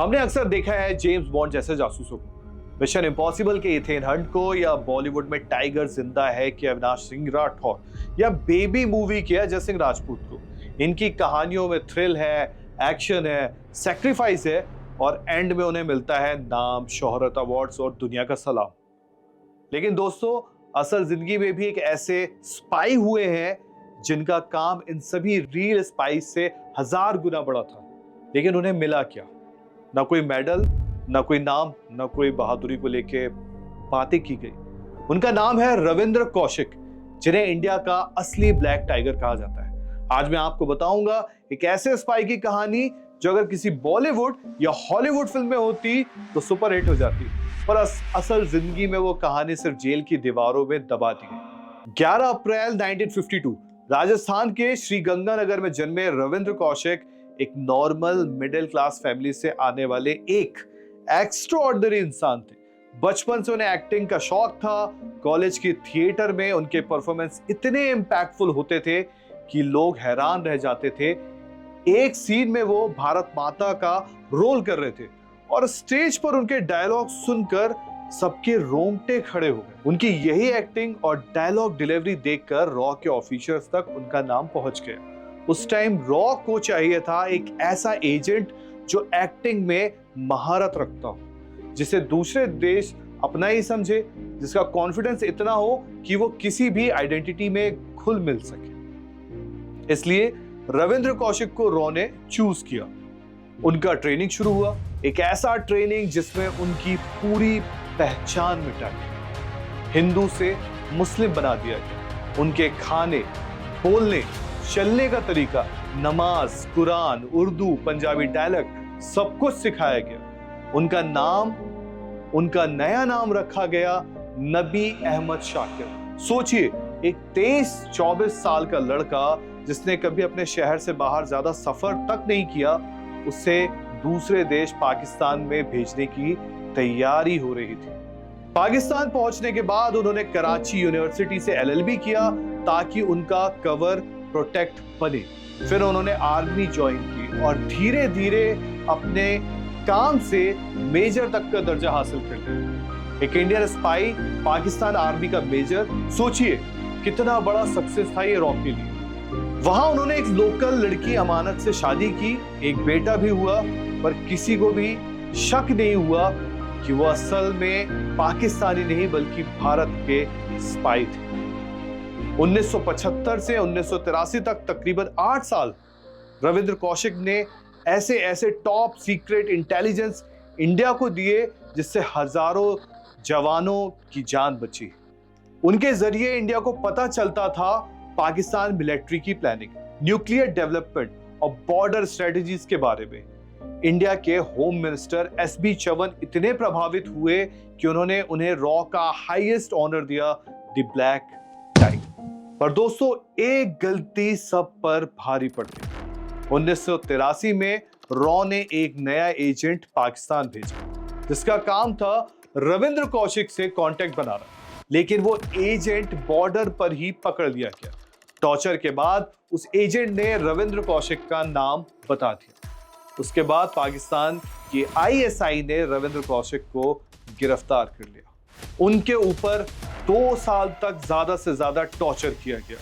हमने अक्सर देखा है जेम्स बॉन्ड जैसे जासूसों को, मिशन इम्पॉसिबल के इथेन हंट को, या बॉलीवुड में टाइगर जिंदा है के अविनाश सिंह राठौर, या बेबी मूवी के अजय सिंह राजपूत को। इनकी कहानियों में थ्रिल है, एक्शन है, सैक्रिफाइस है, और एंड में उन्हें मिलता है नाम, शोहरत, अवार्ड्स और दुनिया का सलाम। लेकिन दोस्तों, असल जिंदगी में भी एक ऐसे स्पाई हुए हैं जिनका काम इन सभी रियल स्पाई से 1000 गुना बड़ा था, लेकिन उन्हें मिला क्या? ना कोई मेडल, ना कोई नाम, ना कोई बहादुरी को लेके बातें की गई। उनका नाम है रविंद्र कौशिक, जिन्हें इंडिया का असली ब्लैक टाइगर कहा जाता है। आज मैं आपको बताऊंगा एक ऐसे स्पाई की कहानी जो अगर किसी बॉलीवुड या हॉलीवुड फिल्म में होती तो सुपर हिट हो जाती, पर असल जिंदगी में वो कहानी सिर्फ जेल की दीवारों में दबा दी गई। 11 अप्रैल 1952 राजस्थान के श्रीगंगानगर में जन्मे रविंद्र कौशिक एक नॉर्मल मिडिल क्लास फैमिली से आने वाले एक एक्स्ट्राऑर्डिनरी इंसान थे। बचपन से उन्हें एक्टिंग का शौक था। कॉलेज के थिएटर में उनके परफॉर्मेंस इतने इम्पैक्टफुल होते थे कि लोग हैरान रह जाते थे। एक सीन में वो भारत माता का रोल कर रहे थे और स्टेज पर उनके डायलॉग सुनकर सबके रोंगटे खड़े हो गए। उनकी यही एक्टिंग और डायलॉग डिलीवरी देखकर रॉ के ऑफिसर्स तक उनका नाम पहुंच गया। उस टाइम रॉ को चाहिए था एक ऐसा एजेंट जो एक्टिंग में महारत रखता हो, जिसे दूसरे देश अपना ही समझे, जिसका कॉन्फिडेंस इतना हो कि वो किसी भी आइडेंटिटी में घुल मिल सके। इसलिए रविंद्र कौशिक को रॉ ने चूज किया। उनका ट्रेनिंग शुरू हुआ, एक ऐसा ट्रेनिंग जिसमें उनकी पूरी पहचान मिटा दी। हिंदू से मुस्लिम बना दिया गया। उनके खाने, बोलने, चलने का तरीका, नमाज, कुरान, उर्दू, पंजाबी डायलेक्ट सब कुछ सिखाया गया। उनका नया नाम रखा गया नबी अहमद शाकिर। सोचिए, एक 23-24 साल का लड़का जिसने कभी अपने शहर से बाहर ज्यादा सफर तक नहीं किया, उसे दूसरे देश पाकिस्तान में भेजने की तैयारी हो रही थी। पाकिस्तान पहुंचने के बाद उन्होंने कराची यूनिवर्सिटी से LLB किया ताकि उनका कवर प्रोटेक्ट बने। फिर उन्होंने आर्मी ज्वाइन की और धीरे धीरे अपने काम से मेजर तक का दर्जा हासिल कर लिया। एक इंडियन स्पाई, पाकिस्तान आर्मी का मेजर, सोचिए कितना बड़ा सक्सेस था ये रॉ के लिए। वहां उन्होंने एक लोकल लड़की अमानत से शादी की, एक बेटा भी हुआ, पर किसी को भी शक नहीं हुआ कि वो असल में पाकिस्तानी नहीं बल्कि भारत के स्पाई थे। 1975 से 1983 तक तकरीबन 8 साल रविंद्र कौशिक ने ऐसे टॉप सीक्रेट इंटेलिजेंस इंडिया को दिए जिससे हजारों जवानों की जान बची। उनके जरिए इंडिया को पता चलता था पाकिस्तान मिलिट्री की प्लानिंग, न्यूक्लियर डेवलपमेंट और बॉर्डर स्ट्रेटजीज के बारे में। इंडिया के होम मिनिस्टर SB चवन इतने प्रभावित हुए कि उन्होंने उन्हें रॉ का हाईएस्ट ऑनर दिया, द ब्लैक टाइगर। पर दोस्तों, एक गलती सब पर भारी पड़ गई। 1983 में रॉ ने एक नया एजेंट पाकिस्तान भेजा जिसका काम था रविंद्र कौशिक से कांटेक्ट बनाना, लेकिन वो एजेंट बॉर्डर पर ही पकड़ लिया गया। टॉर्चर के बाद उस एजेंट ने रविंद्र कौशिक का नाम बता दिया। उसके बाद पाकिस्तान की ISI ने रविंद्र कौशिक को गिरफ्तार कर लिया। उनके ऊपर 2 साल तक ज्यादा से ज्यादा टॉर्चर किया गया।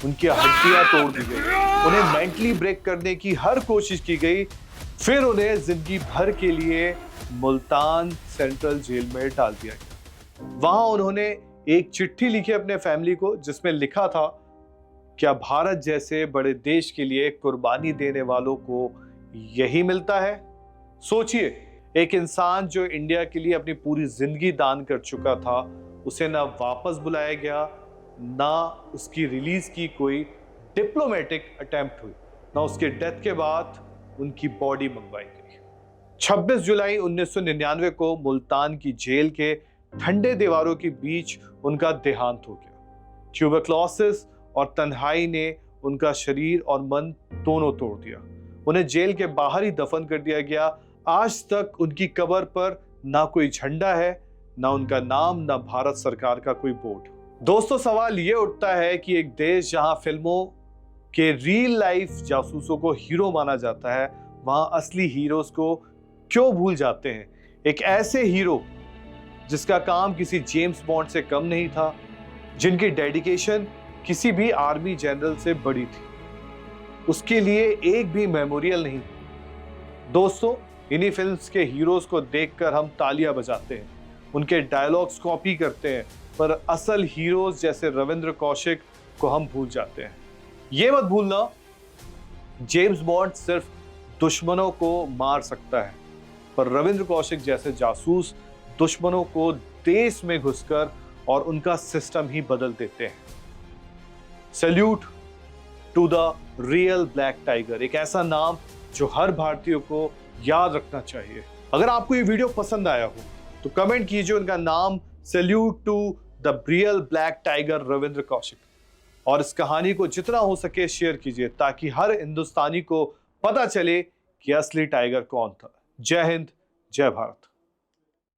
उनकी हड्डियां तोड़ दी गई, उन्हें मेंटली ब्रेक करने की हर कोशिश की गई। फिर उन्हें जिंदगी भर के लिए मुल्तान सेंट्रल जेल में डाल दिया गया। वहां उन्होंने एक चिट्ठी लिखी अपने फैमिली को, जिसमें लिखा था, क्या भारत जैसे बड़े देश के लिए कुर्बानी देने वालों को यही मिलता है? सोचिए, एक इंसान जो इंडिया के लिए अपनी पूरी जिंदगी दान कर चुका था, उसे ना वापस बुलाया गया, ना उसकी रिलीज की कोई डिप्लोमेटिक अटेम्प्ट हुई, ना उसके डेथ के बाद उनकी बॉडी मंगवाई गई। 26 जुलाई 1999 को मुल्तान की जेल के ठंडे दीवारों के बीच उनका देहांत हो गया। ट्यूबरक्लोसिस और तन्हाई ने उनका शरीर और मन दोनों तोड़ दिया। उन्हें जेल के बाहर ही दफन कर दिया गया। आज तक उनकी कब्र पर ना कोई झंडा है, ना उनका नाम, ना भारत सरकार का कोई बोर्ड। दोस्तों, सवाल ये उठता है कि एक देश जहां फिल्मों के रियल लाइफ जासूसों को हीरो माना जाता है, वहां असली हीरोज को क्यों भूल जाते हैं एक ऐसे हीरो जिसका काम किसी जेम्स बॉन्ड से कम नहीं था, जिनकी डेडिकेशन किसी भी आर्मी जनरल से बड़ी थी, उसके लिए एक भी मेमोरियल नहीं। दोस्तों, इन्हीं फिल्म्स के हीरोज को देखकर हम तालियां बजाते हैं, उनके डायलॉग्स कॉपी करते हैं, पर असल हीरोज जैसे रविंद्र कौशिक को हम भूल जाते हैं। ये मत भूलना, जेम्स बॉन्ड सिर्फ दुश्मनों को मार सकता है, पर रविंद्र कौशिक जैसे जासूस दुश्मनों को देश में घुसकर और उनका सिस्टम ही बदल देते हैं। Salute to the real black tiger, एक ऐसा नाम जो हर भारतीय को याद रखना चाहिए। अगर आपको ये वीडियो पसंद आया हो तो कमेंट कीजिए उनका नाम, salute to the real black tiger Ravindra Kaushik, और इस कहानी को जितना हो सके शेयर कीजिए ताकि हर हिंदुस्तानी को पता चले कि असली टाइगर कौन था। जय हिंद, जय भारत।